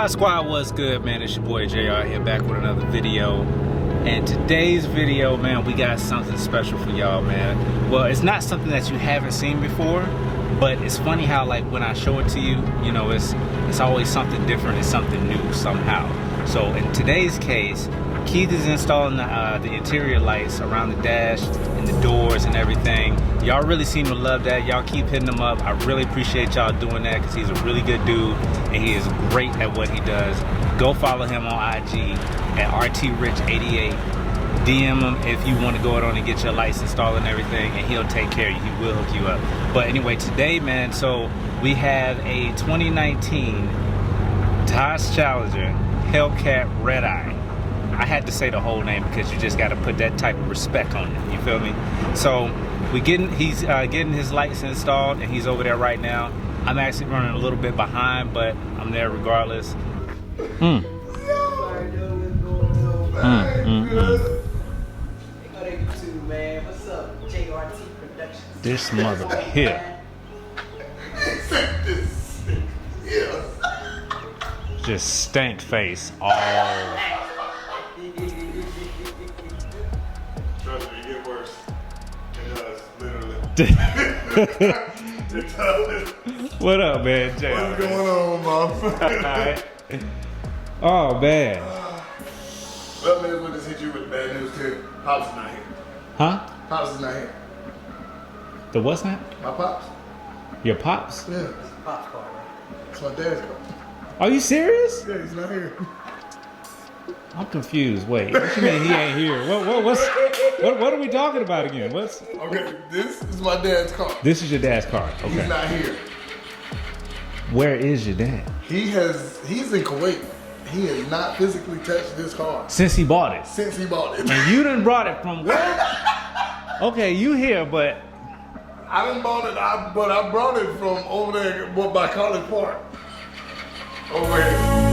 Pod Squad, what's good, man? It's your boy JR here, back with another video. And today's video, man, we got something special for y'all, man. Well, it's not something that you haven't seen before, but it's funny how, like, when I show it to you, you know, it's always something different, it's something new somehow. So in today's case, Keith is installing the interior lights around the dash and the doors and everything. Y'all really seem to love that. Y'all keep hitting him up. I really appreciate y'all doing that because he's a really good dude and he is great at what he does. Go follow him on IG at RTRich88. DM him if you want to go out on and get your lights installed and everything, and he'll take care of you. He will hook you up. But anyway, today, man, so we have a 2019 Dodge Challenger Hellcat Redeye. I had to say the whole name because you just got to put that type of respect on it. You feel me? So he's getting his lights installed, and he's over there right now. I'm actually running a little bit behind, but I'm there regardless. What's up, JRTProductions? This mother here. Just stank face all. Trust me, it get worse. It does, literally. It does. What up, man? Jay? What's going on, Mom? Alright. Oh, man. Well, man, we'll just hit you with bad news too. Pops is not here. Huh? Pops is not here. The what's that? My pops? Your pops? Yeah. Pop's car, right? It's my dad's car. Are you serious? Yeah, he's not here. I'm confused. Wait, what you mean he ain't here? What are we talking about again? Okay, this is my dad's car. This is your dad's car. Okay. He's not here. Where is your dad? He's in Kuwait. He has not physically touched this car Since he bought it. since he bought it. And you done brought it from where? Okay, you here, but I didn't bought it, but I brought it from over there by College Park. Over here.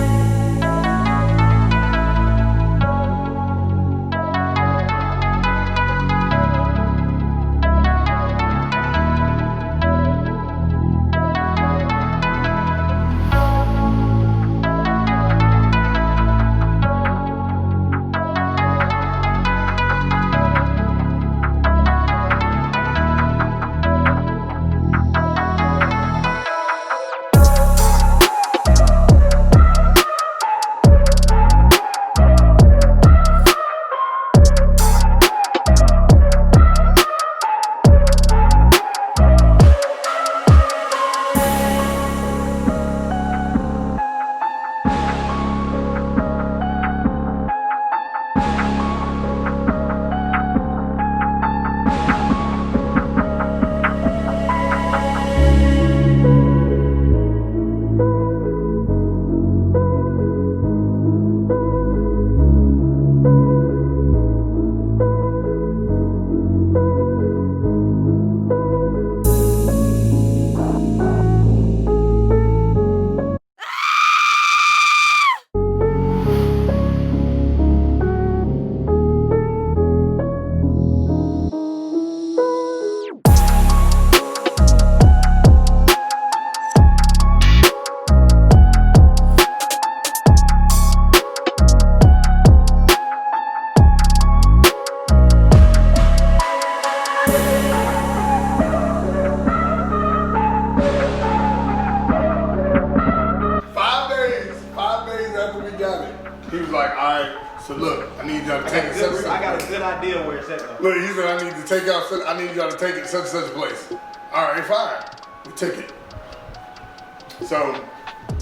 He was like, all right, so look, I need y'all to take it. I got a good idea where it's at though. Look, he said, I need y'all to take it to such and such a place. All right, fine. We took it. So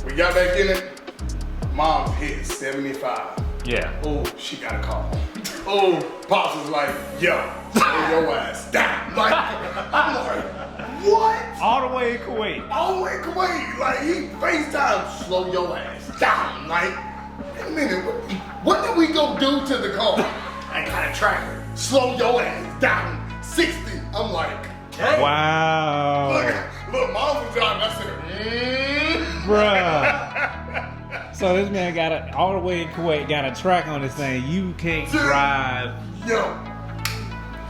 we got back in it. Mom's hit 75. yeah. Oh, she got a call. Oh, Pops was like, yo, slow your ass down. Like, I'm like, what? All the way in Kuwait. All the way in Kuwait. Like, he FaceTime, slow your ass down. Like, wait a minute, what did we go do to the car? I got a tracker. Slow your ass down 60. I'm like, dang. Wow. Look, Mom was driving. I said, Bruh. So this man got all the way in Kuwait, got a track on this thing. You can't drive. Yo.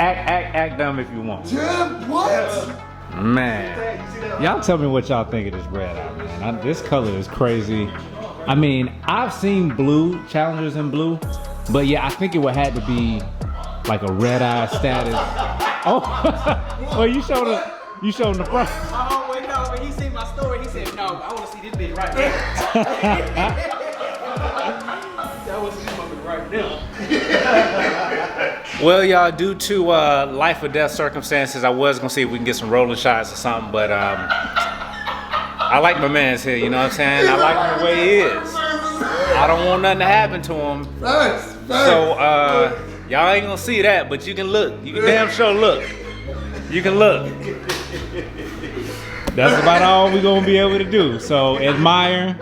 Act dumb if you want. Jim, what? Man. Y'all tell me what y'all think of this red eye, man. This color is crazy. I mean, I've seen blue Challengers in blue, but yeah, I think it would have to be like a red eye status. Oh, well, you showed the front. Oh, wait, no, when he seen my story, he said, no, I want to see this bitch right now. I want to see this motherfucker right now. Well, y'all, due to life or death circumstances, I was gonna see if we can get some rolling shots or something, but I like my man's here, you know what I'm saying? I like him the way he is. I don't want nothing to happen to him. So, y'all ain't gonna see that, but you can look. You can damn sure look. You can look. That's about all we're gonna be able to do. So, admire,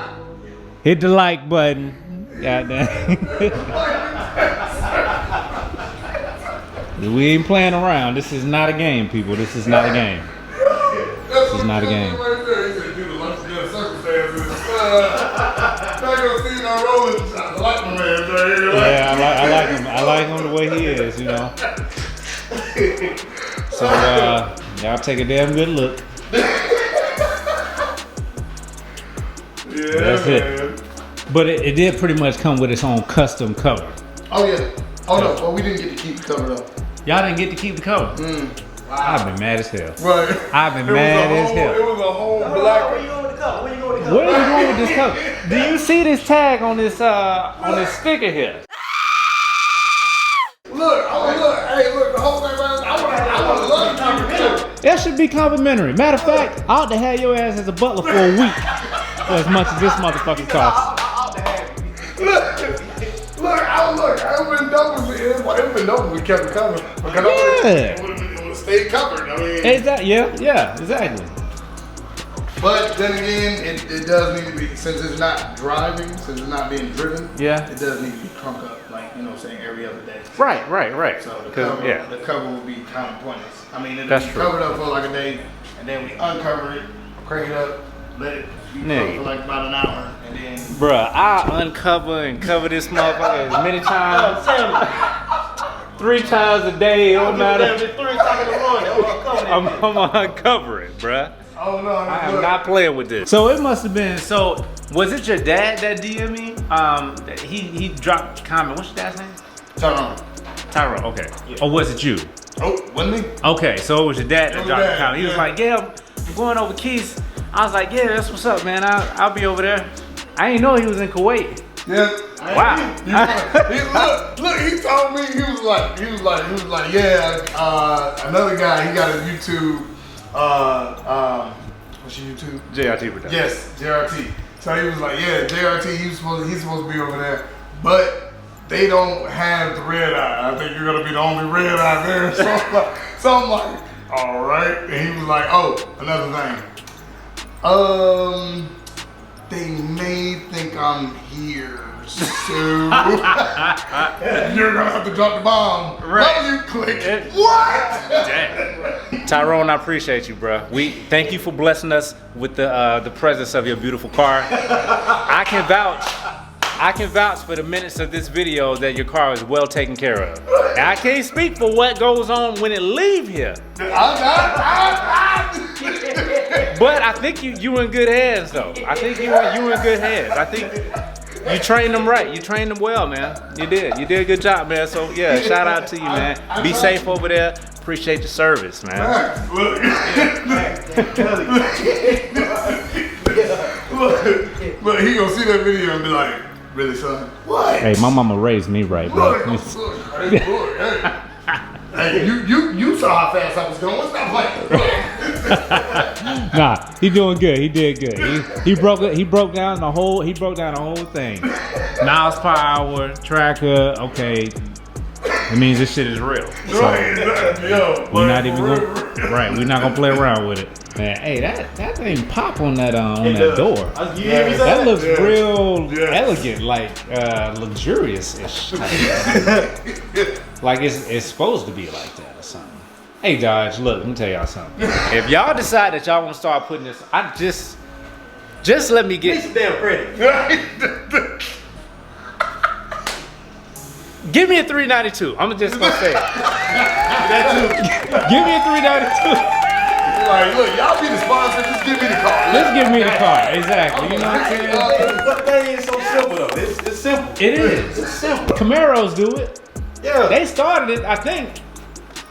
hit the like button. Goddamn. We ain't playing around. This is not a game, people. This is not a game. This is not a game. Yeah, I like him. I like him the way he is, you know. So y'all take a damn good look. That's it. But it did pretty much come with its own custom cover. Oh yeah. Oh no, well we didn't get to keep the cover though. Y'all didn't get to keep the cover. Wow. I've been mad as hell. Right. I've been mad as hell. It was a whole black. Where you going with the cover? Where you going with the cover? Where are you going with this cover? Do you see this tag on this sticker here? Look, hey, look, the whole thing right. I would love to keep the cover. That should be complimentary. Matter of fact, I ought to have your ass as a butler for a week for as much as this motherfucker costs. Look, I would have been dope if it would have been dope if we kept the cover. Because it would have stayed covered. I mean, exactly. Yeah, exactly. But then again, it does need to be, since it's not driving, since it's not being driven, Yeah. it does need to be crunk up, like, you know what I'm saying, every other day. Right. So the cover will be kind of pointless. I mean, it'll That's be true. covered up for like a day, and then we uncover it, crank it up, let it be covered for like about an hour, and then... Bruh, I uncover and cover this motherfucker as many times. 3 times a day, it don't matter. 3 o'clock in the morning. I'm gonna uncover it, bruh. Oh no, I am not playing with this. So it must have been, was it your dad that DM'd me? He dropped a comment. What's your dad's name? Tyrone, okay. Yeah. Or was it you? Oh, wasn't he? Okay, so it was your dad that dropped the dad, comment. He was yeah. like, yeah, I'm going over Keys. I was like, yeah, that's what's up, man. I'll be over there. I didn't know he was in Kuwait. Yeah. Wow. Look, he told me, he was like, yeah, another guy, he got a YouTube, what's your YouTube? JRTProductions. Yes, JRT. So he was like, yeah, JRT, he's supposed to be over there, but they don't have the red eye. I think you're gonna be the only red eye there. So I'm like, all right. And he was like, oh, another thing. They may think I'm here soon. You're gonna have to drop the bomb. Right. No, you click. What? Damn. Tyrone, I appreciate you, bro. We thank you for blessing us with the presence of your beautiful car. I can vouch for the minutes of this video that your car is well taken care of. Now, I can't speak for what goes on when it leave here, but I think you in good hands though. I think you in good hands. I think you trained them right. You trained them well, man. You did a good job, man. So yeah, shout out to you, man. Be safe over there. Appreciate your service, man. Look, he gonna see that video and be like, really, son? What? Hey, my mama raised me right, bro. Hey, you saw how fast I was going. Stop playing. Nah, he doing good. He did good. He broke down the whole thing. Miles per hour, tracker. Okay, it means this shit is real. So, we're not even we're not gonna play around with it. Man, hey, that thing pop on that door. That looks real elegant, like luxurious-ish. Like it's supposed to be like that or something. Hey, Dodge, look, let me tell y'all something. If y'all decide that y'all want to start putting this, just let me get some damn credit. Give me a 392. I'm just gonna say it. Give me a 392. Like, look, y'all be the sponsor. Just give me the car. Just give me the car. Exactly. You know what I'm saying? But that ain't so simple though. It's simple. It is. It's simple. Camaros do it. Yeah. They started it, I think,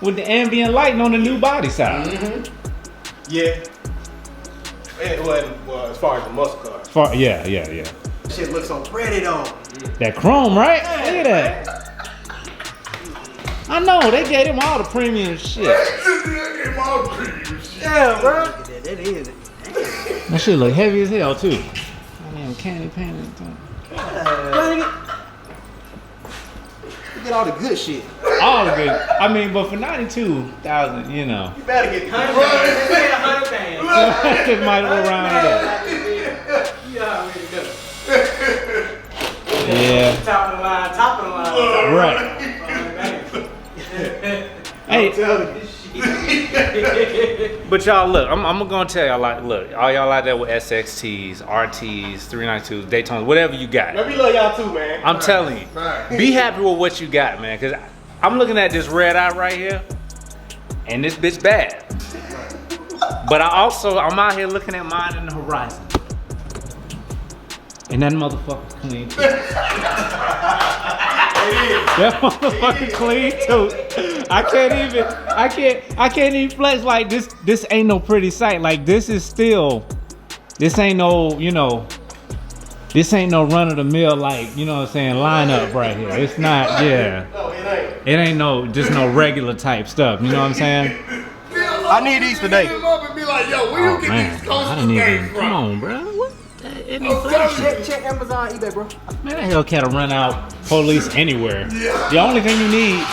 with the ambient lighting on the new body side. Yeah. Well, as far as the muscle cars. Yeah. Shit looks so pretty though. That chrome, right? Look at that. I know, they gave him all the premium shit. Yeah, bro. That is it. That shit look heavy as hell, too. Damn, candy painted. Get all the good shit. All of it. I mean, but for 92,000, you know. You better get 100 bands. Just might as well round it up. You already know. Yeah. Top of the line. Right. Hey, but y'all look, I'm gonna tell y'all, like, look, all y'all out there with SXTs, RTs, 392s, Daytonas, whatever you got. Man, we love y'all too, man. I'm telling you, be happy with what you got, man. Cause I'm looking at this red eye right here, and this bitch bad. But I'm out here looking at mine in the horizon, and that motherfucker's clean too. That motherfucker clean too. I can't even flex like this. This ain't no pretty sight. Like this ain't no, you know, this ain't no run of the mill, like, you know what I'm saying, lineup right here. It's not, yeah. No, it ain't. It ain't just no regular type stuff. You know what I'm saying? I need these today. Oh man, I didn't even. Come on, bro. What? It ain't flashing. Check Amazon, eBay, bro. Man, that Hellcat will run out police anywhere. The only thing you need.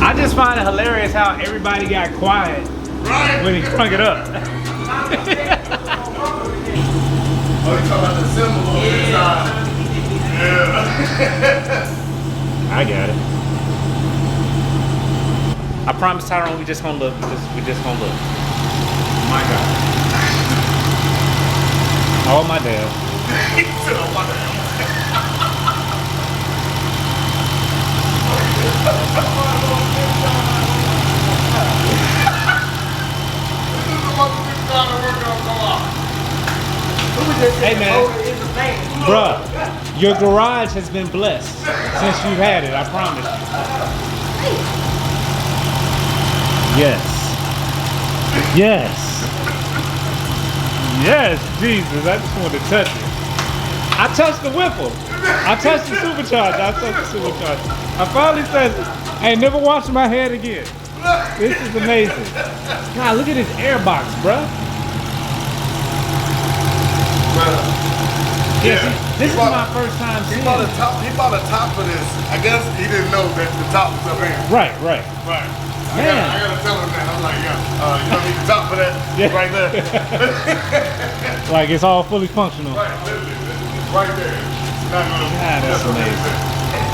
I just find it hilarious how everybody got quiet when he crunk it up. Oh, you talking about the symbol on the inside? Yeah. I got it. I promise, Tyrone, we just gonna look. We just gonna look. My God. Oh my damn. He said, oh my damn. Hey man, bruh, your garage has been blessed since you've had it. I promise you. Yes. Yes. Yes, Jesus. I just wanted to touch it. I touched the whipple. I touched the supercharger. I finally said, I ain't never washed my head again. This is amazing. God, look at this air box, bruh. Yeah. This is my first time seeing He bought a it. top for this. I guess he didn't know that the top was up here. Right. Right. I gotta tell him that. I'm like, yeah, you don't need the top for that. Yeah. Right there. Like it's all fully functional. Right, literally. It's right there. It's not gonna, God, that's amazing.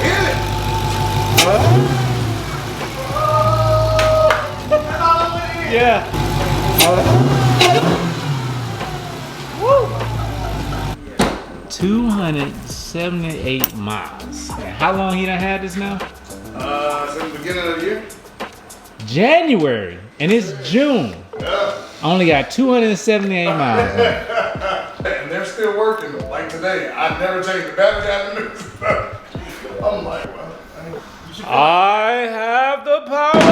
Hit it. Yeah. 278 miles. How long he done had this now? Since the beginning of the year. January, and it's June. Yeah. Only got 278 miles. And they're still working. Like today, I never changed the battery out of this. I'm like, well, you should I have the power.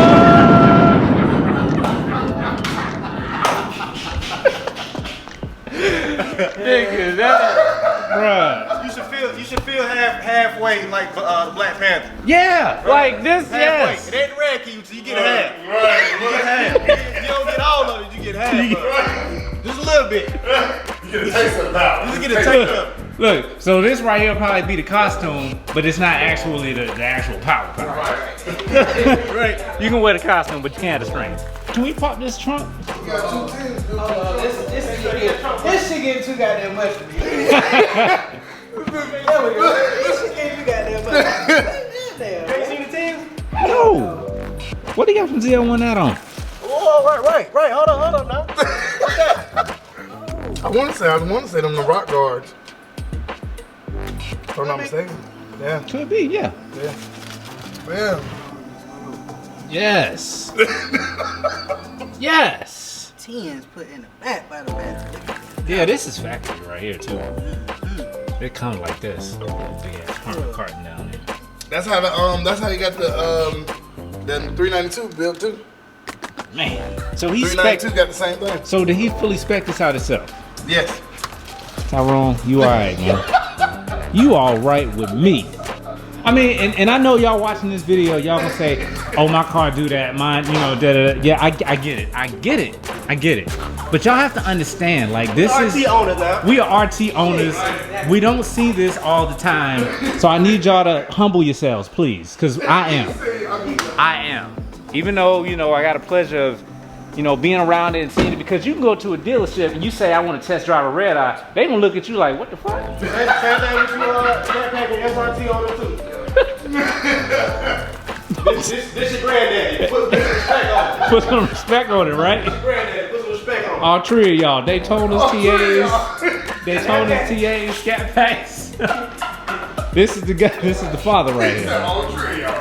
Nigga, that, bruh. You should feel halfway like Black Panther. Yeah, like this, Halfway. yes. It ain't the red key, so you get half. Right. You get half. You don't get all of it, you get half of it. Just a little bit. You get a taste of the power. Just get a taste of it. Look, so this right here will probably be the costume, but it's not actually the actual power. Right. You can wear the costume, but you can't have the strings. Can we pop this trunk? You got 2 tens, dude. This shit getting too goddamn much for me. This shit getting too goddamn much. Damn. You seen the tens? No. What do you got from ZL1 out on? Oh, right. Hold on now. What's that? I want to say them the rock guards. If I'm not mistaken. Yeah. Could be, yeah. Yeah. Yeah. Yes. Yes. 10's put in the back by the back. Yeah, this is factory right here too. It comes like this. Big ass carton down there. That's how you got the 392 built too. Man. So he 392 got the same thing. So did he fully spec this out himself? Yes. Tyrone, you alright, man. You alright with me. I mean, and I know y'all watching this video, y'all gonna say, oh, my car do that, mine, you know, da-da-da. Yeah, I get it. I get it. I get it. But y'all have to understand, like, this is... RT owners now. We are RT owners. We don't see this all the time. So I need y'all to humble yourselves, please. Because I am. I am. Even though, you know, I got a pleasure of, you know, being around it and seeing it. Because you can go to a dealership and you say, I want to test drive a Redeye. They gonna look at you like, what the fuck? Same thing with you, SRT owner too. this your granddaddy. Put some respect on it. Put some respect on it, right? Granddaddy, put some respect on it. All three of y'all, Daytona's, TAs, Daytona's, TAs, Scat Packs. This is the guy, this is the father right here. All three, y'all.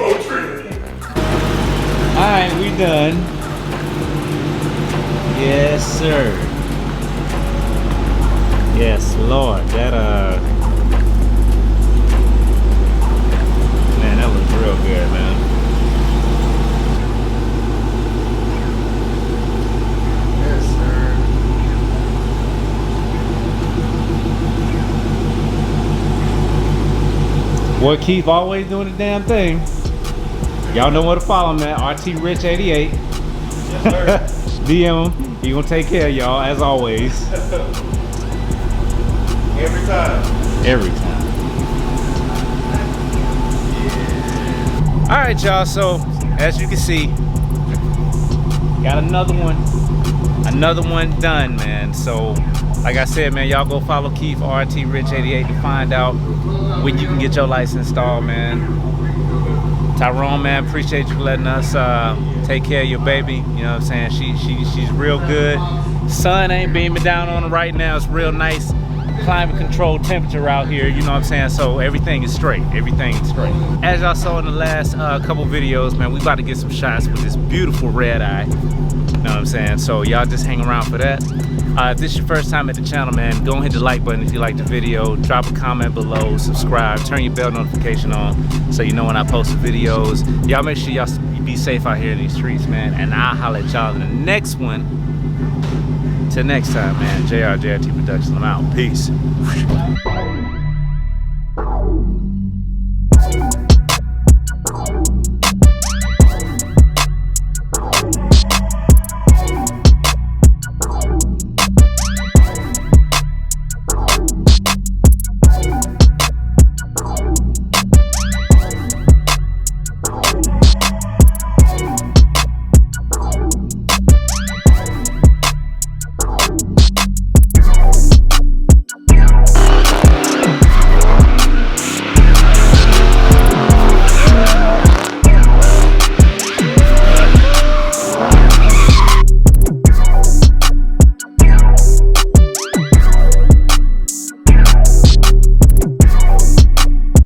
All three. Alright, we done. Yes, sir. Yes, Lord. That man, that looks real good, man. Yes, sir. Boy, Keith always doing the damn thing. Y'all know where to follow him at, RT Rich 88. Yes, sir. DM him. He gonna take care of y'all as always. Every time. Every time. All right, y'all. So as you can see, got another one done, man. So like I said, man, y'all go follow Keith RT Rich 88 to find out when you can get your license installed, man. Tyrone, man, appreciate you letting us take care of your baby. You know what I'm saying? She's real good. Sun ain't beaming down on her right now. It's real nice climate controlled temperature out here. You know what I'm saying? So everything is straight. Everything is straight. As y'all saw in the last couple videos, man, we about to get some shots with this beautiful Redeye. You know what I'm saying? So y'all just hang around for that. If this is your first time at the channel, man, go and hit the like button if you like the video. Drop a comment below, subscribe, turn your bell notification on so you know when I post the videos. Y'all make sure y'all be safe out here in these streets, man. And I'll holler at y'all in the next one. Till next time, man. JRTProductions, I'm out. Peace.